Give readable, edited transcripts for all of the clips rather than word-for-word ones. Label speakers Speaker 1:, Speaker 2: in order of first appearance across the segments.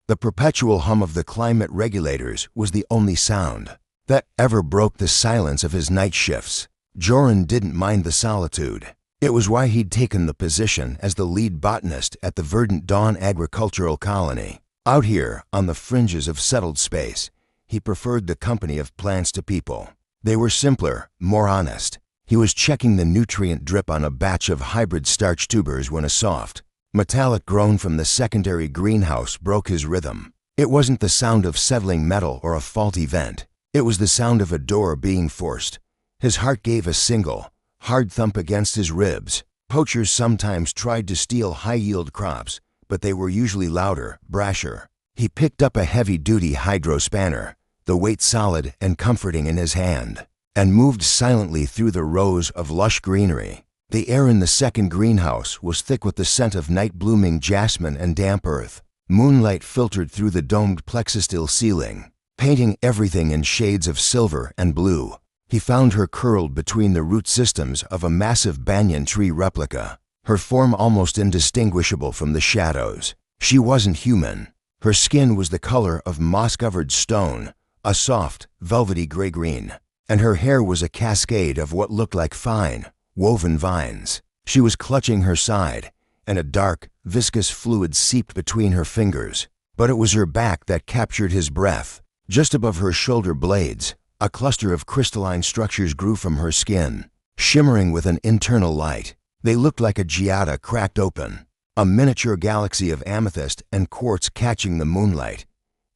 Speaker 1: The perpetual hum of the climate regulators was the only sound that ever broke the silence of his night shifts. Joran didn't mind the solitude. It was why he'd taken the position as the lead botanist at the Verdant Dawn agricultural colony. Out here, on the fringes of settled space, he preferred the company of plants to people. They were simpler, more honest. He was checking the nutrient drip on a batch of hybrid starch tubers when a soft, metallic groan from the secondary greenhouse broke his rhythm. It wasn't the sound of settling metal or a faulty vent. It was the sound of a door being forced. His heart gave a single, hard thump against his ribs. Poachers sometimes tried to steal high-yield crops, but they were usually louder, brasher. He picked up a heavy-duty hydro spanner, the weight solid and comforting in his hand, and moved silently through the rows of lush greenery. The air in the second greenhouse was thick with the scent of night-blooming jasmine and damp earth. Moonlight filtered through the domed plexisteel ceiling, painting everything in shades of silver and blue. He found her curled between the root systems of a massive banyan tree replica, her form almost indistinguishable from the shadows. She wasn't human. Her skin was the color of moss-covered stone, a soft, velvety gray-green, and her hair was a cascade of what looked like fine, woven vines. She was clutching her side, and a dark, viscous fluid seeped between her fingers. But it was her back that captured his breath. Just above her shoulder blades, a cluster of crystalline structures grew from her skin, shimmering with an internal light. They looked like a geoda cracked open, a miniature galaxy of amethyst and quartz catching the moonlight.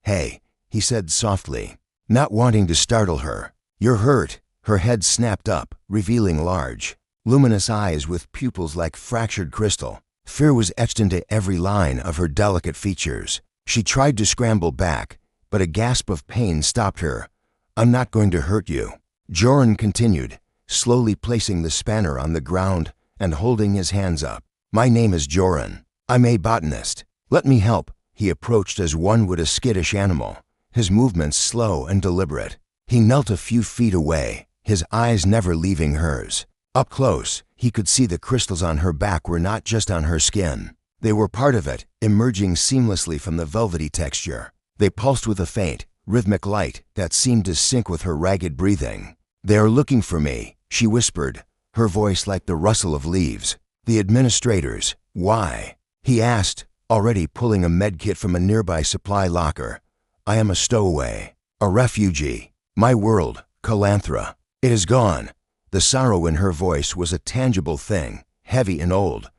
Speaker 1: "Hey," he said softly, not wanting to startle her. "You're hurt." Her head snapped up, revealing large, luminous eyes with pupils like fractured crystal. Fear was etched into every line of her delicate features. She tried to scramble back, but a gasp of pain stopped her. "I'm not going to hurt you," Joran continued, slowly placing the spanner on the ground and holding his hands up. "My name is Joran. I'm a botanist. Let me help." He approached as one would a skittish animal, his movements slow and deliberate. He knelt a few feet away, his eyes never leaving hers. Up close, he could see the crystals on her back were not just on her skin. They were part of it, emerging seamlessly from the velvety texture. They pulsed with a faint, rhythmic light that seemed to sync with her ragged breathing. "They are looking for me," she whispered, her voice like the rustle of leaves. "The administrators. Why?" He asked, already pulling a medkit from a nearby supply locker. "I am a stowaway, a refugee. My world, Calanthra, it is gone." The sorrow in her voice was a tangible thing, heavy and old.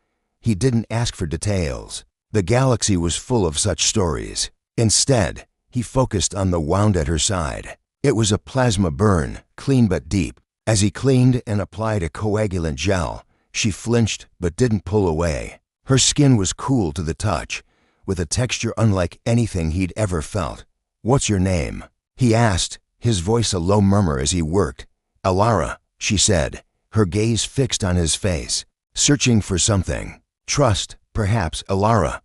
Speaker 1: He didn't ask for details. The galaxy was full of such stories. Instead, he focused on the wound at her side. It was a plasma burn, clean but deep. As he cleaned and applied a coagulant gel, she flinched but didn't pull away. Her skin was cool to the touch, with a texture unlike anything he'd ever felt. "What's your name?" he asked, his voice a low murmur as he worked. "Alara," she said, her gaze fixed on his face, searching for something. "Trust, perhaps, Alara,"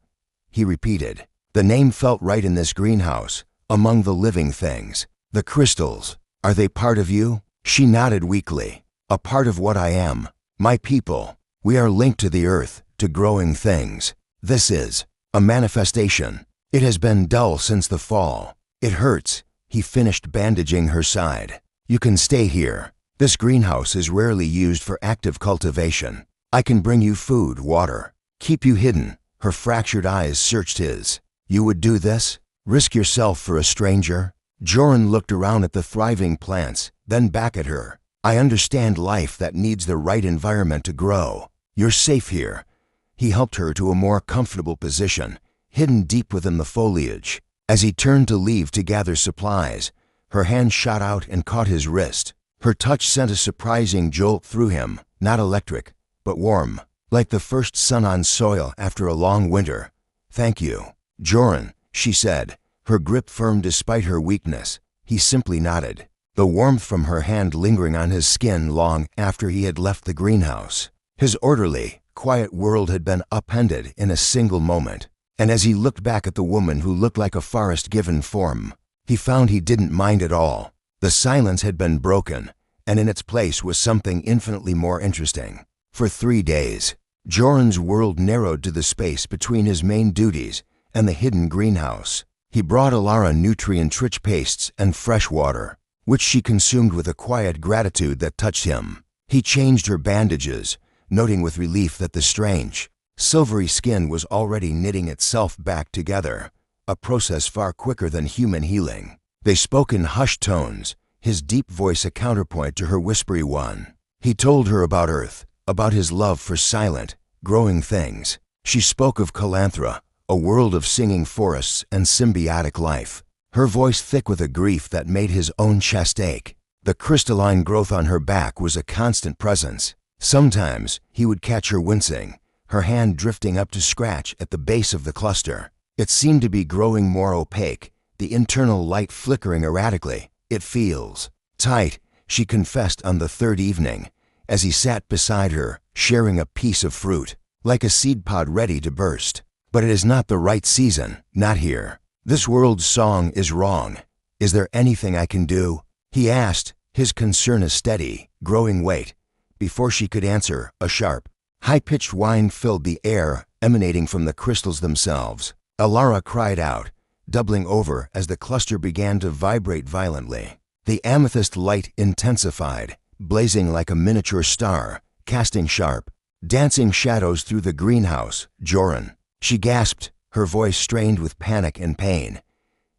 Speaker 1: he repeated. The name felt right in this greenhouse, among the living things. "The crystals, are they part of you?" She nodded weakly. "A part of what I am. My people. We are linked to the earth, to growing things. This is a manifestation. It has been dull since the fall. It hurts." He finished bandaging her side. "You can stay here. This greenhouse is rarely used for active cultivation. I can bring you food, water, keep you hidden." Her fractured eyes searched his. "You would do this? Risk yourself for a stranger?" Joran looked around at the thriving plants, then back at her. "I understand life that needs the right environment to grow. You're safe here." He helped her to a more comfortable position, hidden deep within the foliage. As he turned to leave to gather supplies, her hand shot out and caught his wrist. Her touch sent a surprising jolt through him, not electric, but warm, like the first sun on soil after a long winter. "Thank you, Joran," she said, her grip firm despite her weakness. He simply nodded, the warmth from her hand lingering on his skin long after he had left the greenhouse. His orderly, quiet world had been upended in a single moment, and as he looked back at the woman who looked like a forest-given form, he found he didn't mind at all. The silence had been broken, and in its place was something infinitely more interesting. For 3 days, Joran's world narrowed to the space between his main duties and the hidden greenhouse. He brought Alara nutrient-rich pastes and fresh water, which she consumed with a quiet gratitude that touched him. He changed her bandages, noting with relief that the strange, silvery skin was already knitting itself back together, a process far quicker than human healing. They spoke in hushed tones, his deep voice a counterpoint to her whispery one. He told her about Earth, about his love for silent, growing things. She spoke of Calanthra, a world of singing forests and symbiotic life, her voice thick with a grief that made his own chest ache. The crystalline growth on her back was a constant presence. Sometimes he would catch her wincing, her hand drifting up to scratch at the base of the cluster. It seemed to be growing more opaque, the internal light flickering erratically. "It feels tight," she confessed on the third evening, as he sat beside her, sharing a piece of fruit, like a seed pod ready to burst. "But it is not the right season, not here. This world's song is wrong. Is there anything I can do?" he asked, his concern a steady, growing weight. Before she could answer, a sharp, high-pitched whine filled the air, emanating from the crystals themselves. Alara cried out, doubling over as the cluster began to vibrate violently. The amethyst light intensified, blazing like a miniature star, casting sharp, dancing shadows through the greenhouse. "Joran," she gasped, her voice strained with panic and pain.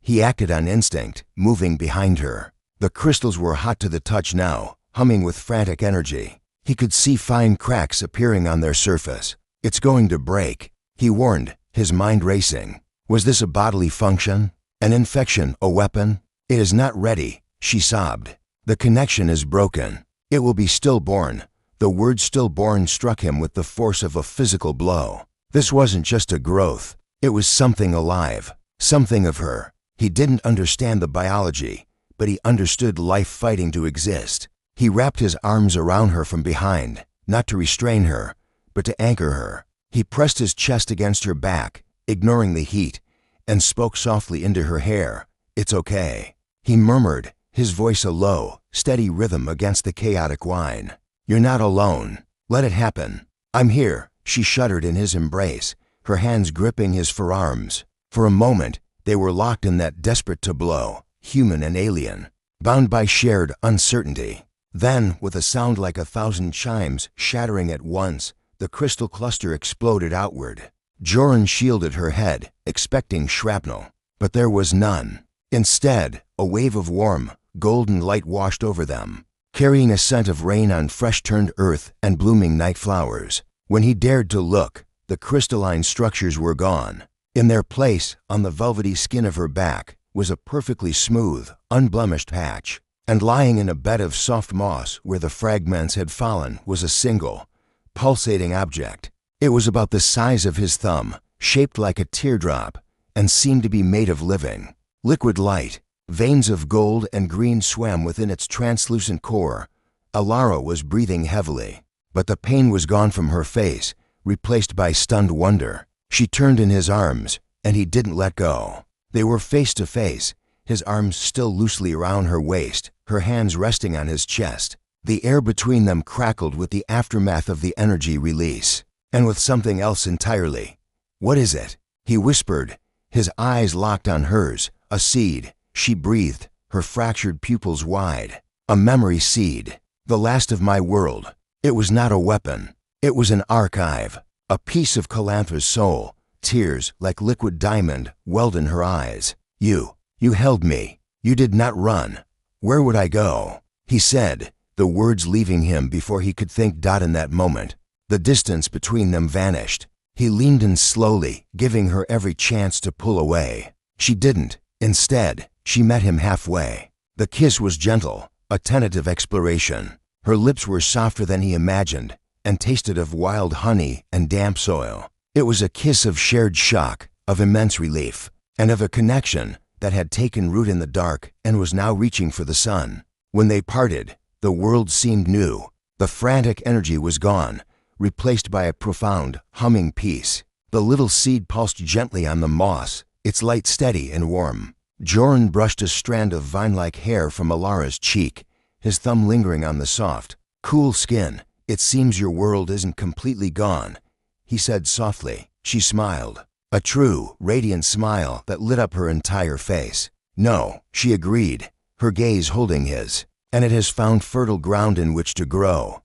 Speaker 1: He acted on instinct, moving behind her. The crystals were hot to the touch now, humming with frantic energy. He could see fine cracks appearing on their surface. "It's going to break," he warned, his mind racing. Was this a bodily function? An infection, a weapon? "It is not ready," she sobbed. "The connection is broken. It will be stillborn." The word stillborn struck him with the force of a physical blow. This wasn't just a growth. It was something alive, something of her. He didn't understand the biology, but he understood life fighting to exist. He wrapped his arms around her from behind, not to restrain her, but to anchor her. He pressed his chest against her back, ignoring the heat, and spoke softly into her hair. "It's okay," he murmured, his voice a low, steady rhythm against the chaotic whine. "You're not alone. Let it happen. I'm here." She shuddered in his embrace, her hands gripping his forearms. For a moment, they were locked in that desperate tableau, human and alien, bound by shared uncertainty. Then, with a sound like 1,000 chimes shattering at once, the crystal cluster exploded outward. Joran shielded her head, expecting shrapnel, but there was none. Instead, a wave of warm, golden light washed over them, carrying a scent of rain on fresh-turned earth and blooming night flowers. When he dared to look, the crystalline structures were gone. In their place, on the velvety skin of her back, was a perfectly smooth, unblemished patch, and lying in a bed of soft moss where the fragments had fallen was a single, pulsating object. It was about the size of his thumb, shaped like a teardrop, and seemed to be made of living, liquid light. Veins of gold and green swam within its translucent core. Alara was breathing heavily, but the pain was gone from her face, replaced by stunned wonder. She turned in his arms, and he didn't let go. They were face to face, his arms still loosely around her waist, her hands resting on his chest. The air between them crackled with the aftermath of the energy release, and with something else entirely. "What is it?" he whispered, his eyes locked on hers. "A seed," she breathed, her fractured pupils wide. "A memory seed, the last of my world." It was not a weapon. It was an archive, a piece of Calanthra's soul. Tears, like liquid diamond, welled in her eyes. You held me. You did not run. Where would I go?" he said, the words leaving him before he could think. In that moment, the distance between them vanished. He leaned in slowly, giving her every chance to pull away. She didn't. Instead, she met him halfway. The kiss was gentle, a tentative exploration. Her lips were softer than he imagined, and tasted of wild honey and damp soil. It was a kiss of shared shock, of immense relief, and of a connection that had taken root in the dark and was now reaching for the sun. When they parted, the world seemed new. The frantic energy was gone, replaced by a profound, humming peace. The little seed pulsed gently on the moss, its light steady and warm. Joran brushed a strand of vine-like hair from Alara's cheek, his thumb lingering on the soft, cool skin. "It seems your world isn't completely gone," he said softly. She smiled. a true, radiant smile that lit up her entire face. "No," she agreed, her gaze holding his, "and it has found fertile ground in which to grow."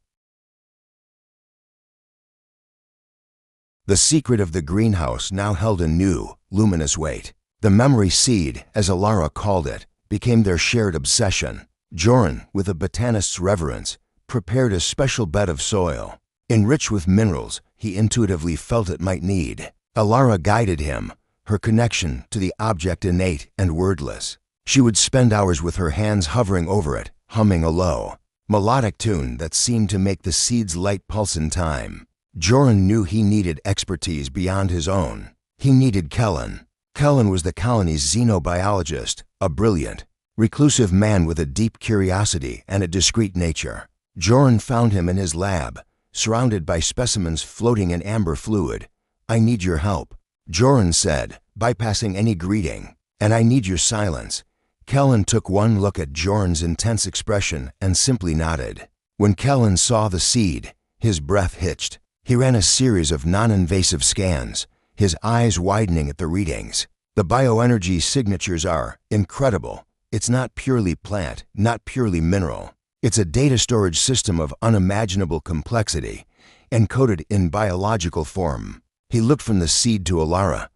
Speaker 1: The secret of the greenhouse now held a new, luminous weight. The memory seed, as Alara called it, became their shared obsession. Joran, with a botanist's reverence, prepared a special bed of soil, enriched with minerals he intuitively felt it might need. Alara guided him, her connection to the object innate and wordless. She would spend hours with her hands hovering over it, humming a low, melodic tune that seemed to make the seed's light pulse in time. Joran knew he needed expertise beyond his own. He needed Kellen. Kellen was the colony's xenobiologist, a brilliant, reclusive man with a deep curiosity and a discreet nature. Joran found him in his lab, surrounded by specimens floating in amber fluid. "I need your help," Joran said, bypassing any greeting. "And I need your silence." Kellen took one look at Joran's intense expression and simply nodded. When Kellen saw the seed, his breath hitched. He ran a series of non-invasive scans, his eyes widening at the readings. "The bioenergy signatures are incredible. It's not purely plant, not purely mineral. It's a data storage system of unimaginable complexity, encoded in biological form." He looked from the seed to Alara,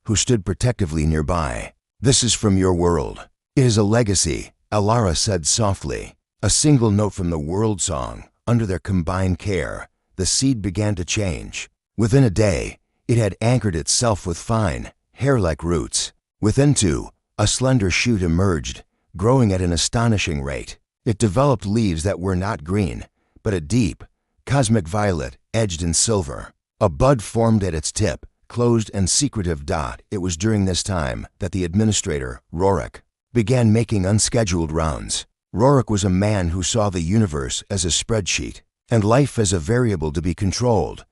Speaker 1: who stood protectively nearby. "This is from your world. It is a legacy," Alara said softly. A single note from the world song. Under their combined care, the seed began to change. Within a day, it had anchored itself with fine, hair-like roots. Within two, a slender shoot emerged, growing at an astonishing rate. It developed leaves that were not green, but a deep, cosmic violet edged in silver. A bud formed at its tip, closed and secretive. It was during this time that the administrator, Rewrote, began making unscheduled rounds. Rewrote was a man who saw the universe as a spreadsheet, and life as a variable to be controlled.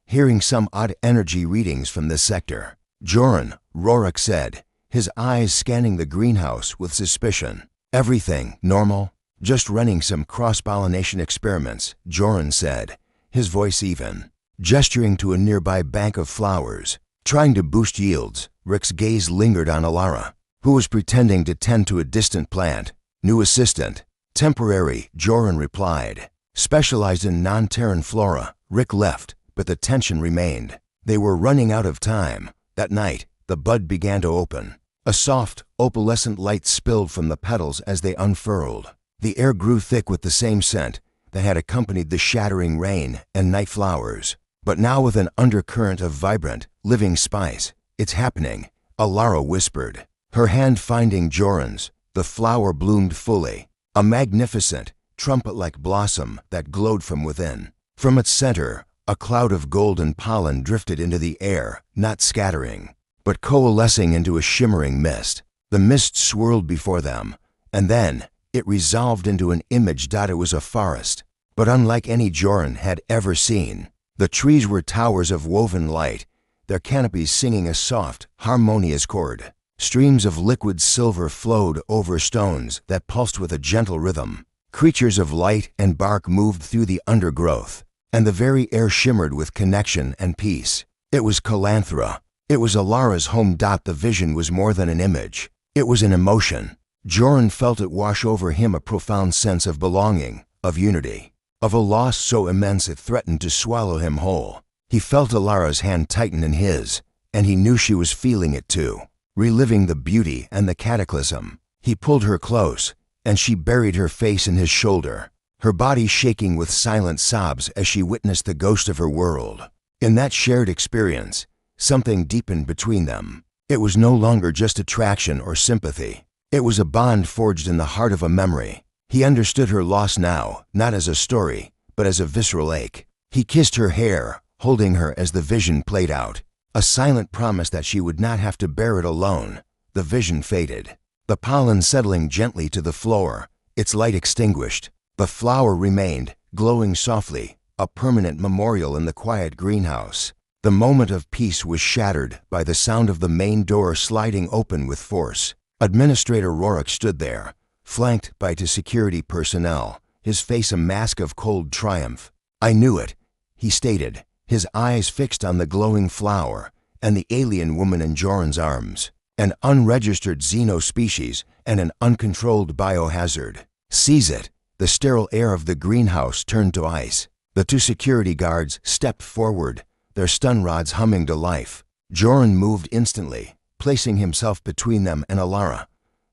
Speaker 1: Hearing some odd energy readings from this sector, "Joran," Rewrote said, his eyes scanning the greenhouse with suspicion. "Everything normal? Just running some cross-pollination experiments," Joran said, his voice even. Gesturing to a nearby bank of flowers, trying to boost yields. Rick's gaze lingered on Alara, who was pretending to tend to a distant plant. "New assistant." "Temporary," Joran replied. "Specialized in non-Terran flora." Rick left, but the tension remained. They were running out of time. That night, the bud began to open. A soft, opalescent light spilled from the petals as they unfurled. The air grew thick with the same scent that had accompanied the shattering rain and night flowers, but now with an undercurrent of vibrant, living spice. "It's happening," Alara whispered, her hand finding Joran's. The flower bloomed fully, a magnificent, trumpet-like blossom that glowed from within. From its center, a cloud of golden pollen drifted into the air, not scattering, but coalescing into a shimmering mist. The mist swirled before them, and then it resolved into an image. It was a forest, but unlike any Joran had ever seen. The trees were towers of woven light, their canopies singing a soft, harmonious chord. Streams of liquid silver flowed over stones that pulsed with a gentle rhythm. Creatures of light and bark moved through the undergrowth, and the very air shimmered with connection and peace. It was Calanthra. It was Alara's home. The vision was more than an image. It was an emotion. Joran felt it wash over him, a profound sense of belonging, of unity, of a loss so immense it threatened to swallow him whole. He felt Alara's hand tighten in his, and he knew she was feeling it too, reliving the beauty and the cataclysm. He pulled her close, and she buried her face in his shoulder, her body shaking with silent sobs as she witnessed the ghost of her world. In that shared experience, something deepened between them. It was no longer just attraction or sympathy. It was a bond forged in the heart of a memory. He understood her loss now, not as a story, but as a visceral ache. He kissed her hair, holding her as the vision played out, a silent promise that she would not have to bear it alone. The vision faded, the pollen settling gently to the floor, its light extinguished. The flower remained, glowing softly, a permanent memorial in the quiet greenhouse. The moment of peace was shattered by the sound of the main door sliding open with force. Administrator Rewrote stood there, flanked by two security personnel, his face a mask of cold triumph. "I knew it," he stated, his eyes fixed on the glowing flower, and the alien woman in Joran's arms. An unregistered xenospecies and an uncontrolled biohazard. Seize it. The sterile air of the greenhouse turned to ice. The two security guards stepped forward, their stun rods humming to life. Joran moved instantly, placing himself between them and Alara.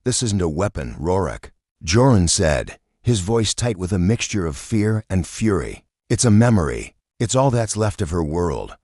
Speaker 1: "This isn't a weapon, Rewrote," Joran said, his voice tight with a mixture of fear and fury. "It's a memory. It's all that's left of her world."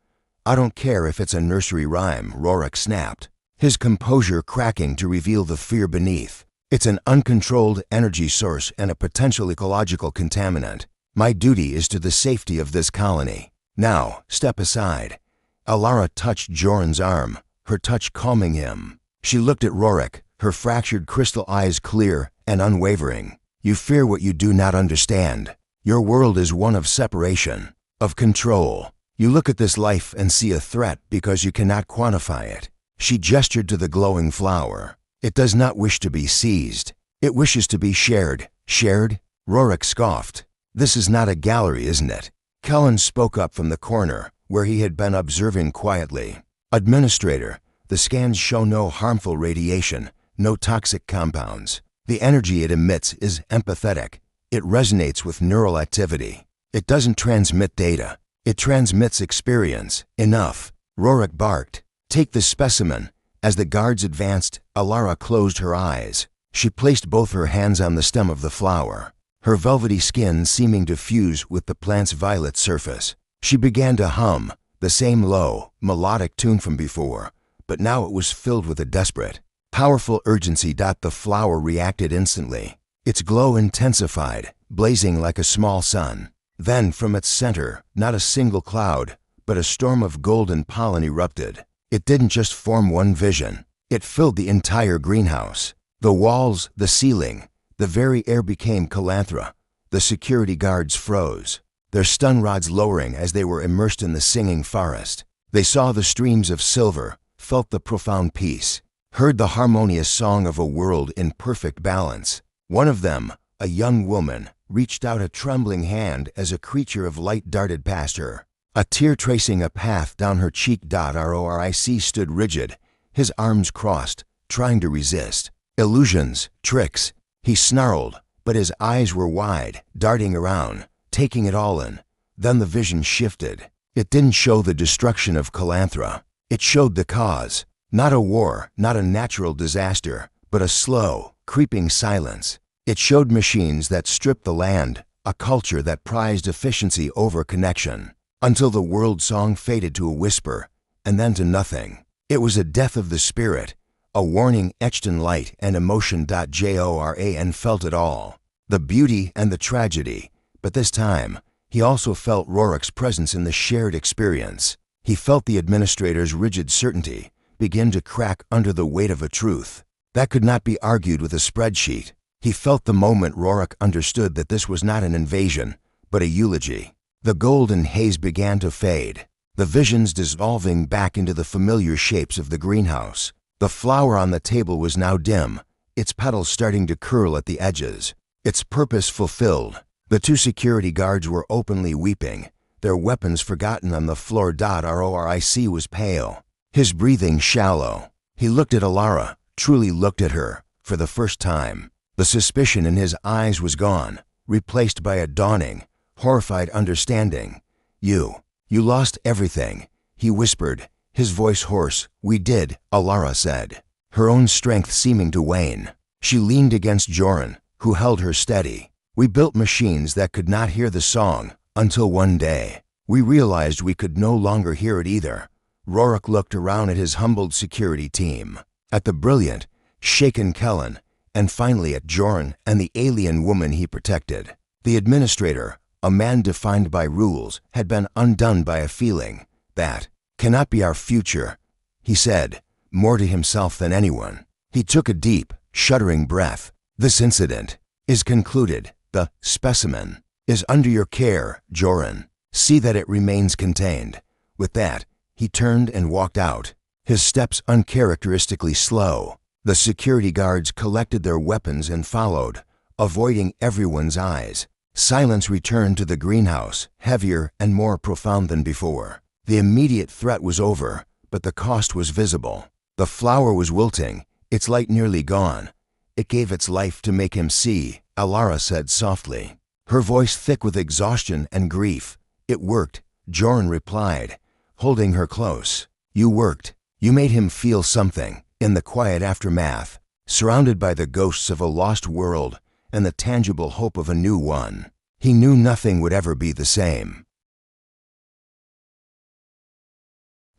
Speaker 1: "I don't care if it's a nursery rhyme," Rewrote snapped, his composure cracking to reveal the fear beneath. "It's an uncontrolled energy source and a potential ecological contaminant. My duty is to the safety of this colony. Now, step aside." Alara touched Joran's arm, her touch calming him. She looked at Rewrote, her fractured crystal eyes clear and unwavering. "You fear what you do not understand. Your world is one of separation, of control. You look at this life and see a threat because you cannot quantify it." She gestured to the glowing flower. "It does not wish to be seized. It wishes to be shared." "Shared?" Rewrote scoffed. "This is not a gallery, isn't it?" Kellen spoke up from the corner, where he had been observing quietly. "Administrator, the scans show no harmful radiation, no toxic compounds. The energy it emits is empathetic. It resonates with neural activity. It doesn't transmit data. It transmits experience. Enough." Rewrote barked. "Take the specimen." As the guards advanced, Alara closed her eyes. She placed both her hands on the stem of the flower, her velvety skin seeming to fuse with the plant's violet surface. She began to hum, the same low, melodic tune from before, but now it was filled with a desperate, powerful urgency. The flower reacted instantly. Its glow intensified, blazing like a small sun. Then from its center, not a single cloud, but a storm of golden pollen erupted. It didn't just form one vision. It filled the entire greenhouse. The walls, the ceiling, the very air became calanthra. The security guards froze, their stun rods lowering as they were immersed in the singing forest. They saw the streams of silver, felt the profound peace, heard the harmonious song of a world in perfect balance. One of them, a young woman, reached out a trembling hand as a creature of light darted past her, a tear tracing a path down her cheek. Roric stood rigid, his arms crossed, trying to resist. "Illusions, tricks," he snarled, but his eyes were wide, darting around, taking it all in. Then the vision shifted. It didn't show the destruction of Calanthra. It showed the cause. Not a war, not a natural disaster, but a slow, creeping silence. It showed machines that stripped the land, a culture that prized efficiency over connection, until the world song faded to a whisper, and then to nothing. It was a death of the spirit, a warning etched in light and emotion. Joran felt it all, the beauty and the tragedy, but this time, he also felt Rewrote's presence in the shared experience. He felt the administrator's rigid certainty begin to crack under the weight of a truth that could not be argued with a spreadsheet. He felt the moment Rewrote understood that this was not an invasion, but a eulogy. The golden haze began to fade, the visions dissolving back into the familiar shapes of the greenhouse. The flower on the table was now dim, its petals starting to curl at the edges. Its purpose fulfilled. The two security guards were openly weeping, their weapons forgotten on the floor. Roric was pale, his breathing shallow. He looked at Alara, truly looked at her, for the first time. The suspicion in his eyes was gone, replaced by a dawning, horrified understanding. You lost everything," he whispered, his voice hoarse. "We did," Alara said, her own strength seeming to wane. She leaned against Joran, who held her steady. "We built machines that could not hear the song, until one day, we realized we could no longer hear it either." Rewrote looked around at his humbled security team, at the brilliant, shaken Kellen, and finally at Joran and the alien woman he protected. The administrator, a man defined by rules, had been undone by a feeling that cannot be our future, he said, more to himself than anyone. He took a deep, shuddering breath. "This incident is concluded. The specimen is under your care, Joran. See that it remains contained." With that, he turned and walked out, his steps uncharacteristically slow. The security guards collected their weapons and followed, avoiding everyone's eyes. Silence returned to the greenhouse, heavier and more profound than before. The immediate threat was over, but the cost was visible. The flower was wilting, its light nearly gone. It gave its life to make him see, Alara said softly, her voice thick with exhaustion and grief. It worked, Joran replied, holding her close. You worked. You made him feel something. In the quiet aftermath, surrounded by the ghosts of a lost world and the tangible hope of a new one, he knew nothing would ever be the same.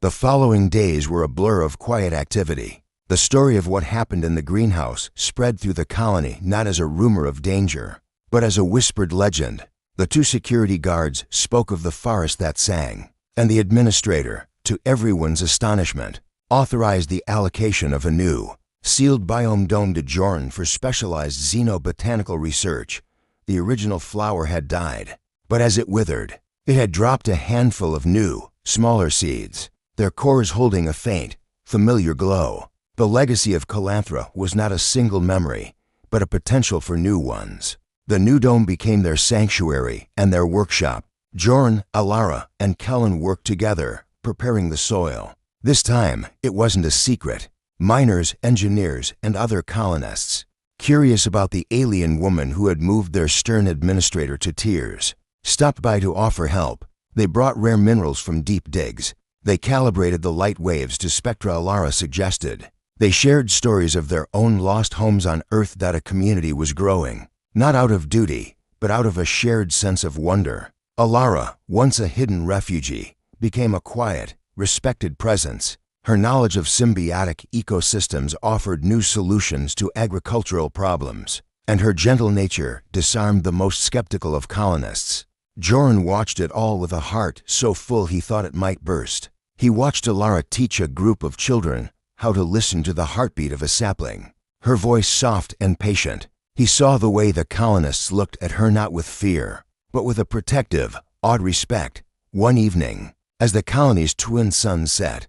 Speaker 1: The following days were a blur of quiet activity. The story of what happened in the greenhouse spread through the colony not as a rumor of danger, but as a whispered legend. The 2 security guards spoke of the forest that sang, and the administrator, to everyone's astonishment, authorized the allocation of a new, sealed biome dome to Joran for specialized xenobotanical research. The original flower had died, but as it withered, it had dropped a handful of new, smaller seeds, their cores holding a faint, familiar glow. The legacy of Calanthra was not a single memory, but a potential for new ones. The new dome became their sanctuary and their workshop. Joran, Alara, and Kellen worked together, preparing the soil. This time, it wasn't a secret. Miners, engineers, and other colonists, curious about the alien woman who had moved their stern administrator to tears, stopped by to offer help. They brought rare minerals from deep digs. They calibrated the light waves to spectra Alara suggested. They shared stories of their own lost homes on Earth that a community was growing, not out of duty, but out of a shared sense of wonder. Alara, once a hidden refugee, became a quiet, respected presence. Her knowledge of symbiotic ecosystems offered new solutions to agricultural problems, and her gentle nature disarmed the most skeptical of colonists. Joran watched it all with a heart so full he thought it might burst. He watched Alara teach a group of children how to listen to the heartbeat of a sapling, her voice soft and patient. He saw the way the colonists looked at her, not with fear, but with a protective, awed respect. One evening, as the colony's twin suns set,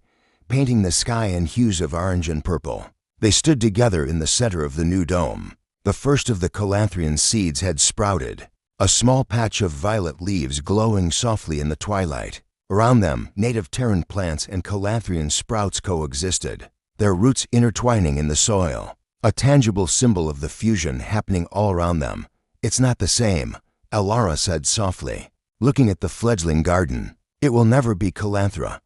Speaker 1: painting the sky in hues of orange and purple, they stood together in the center of the new dome. The first of the Calanthrian seeds had sprouted, a small patch of violet leaves glowing softly in the twilight. Around them, native Terran plants and Calanthrian sprouts coexisted, their roots intertwining in the soil, a tangible symbol of the fusion happening all around them. It's not the same, Alara said softly, looking at the fledgling garden. It will never be Calanthra.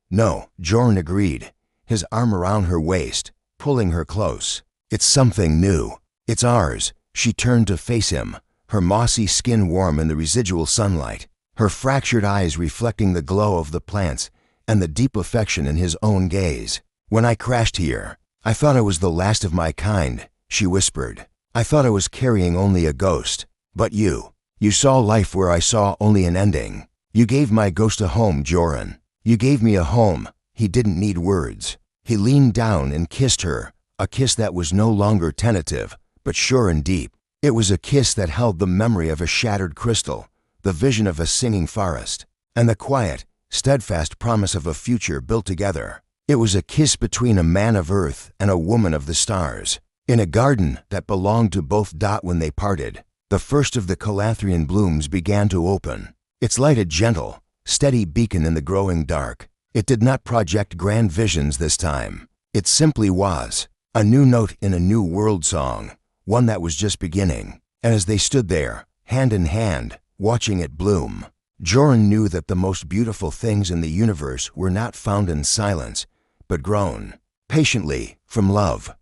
Speaker 1: No, Joran agreed, his arm around her waist, pulling her close. It's something new. It's ours. She turned to face him, her mossy skin warm in the residual sunlight, her fractured eyes reflecting the glow of the plants and the deep affection in his own gaze. When I crashed here, I thought I was the last of my kind, she whispered. I thought I was carrying only a ghost. But you saw life where I saw only an ending. You gave my ghost a home, Joran. You gave me a home. He didn't need words. He leaned down and kissed her, a kiss that was no longer tentative, but sure and deep. It was a kiss that held the memory of a shattered crystal, the vision of a singing forest, and the quiet, steadfast promise of a future built together. It was a kiss between a man of Earth and a woman of the stars, in a garden that belonged to both. When they parted, the first of the Calanthrian blooms began to open. Its light a gentle, steady beacon in the growing dark. It did not project grand visions this time. It simply was, a new note in a new world song, one that was just beginning. And as they stood there, hand in hand, watching it bloom, Joran knew that the most beautiful things in the universe were not found in silence, but grown patiently from love.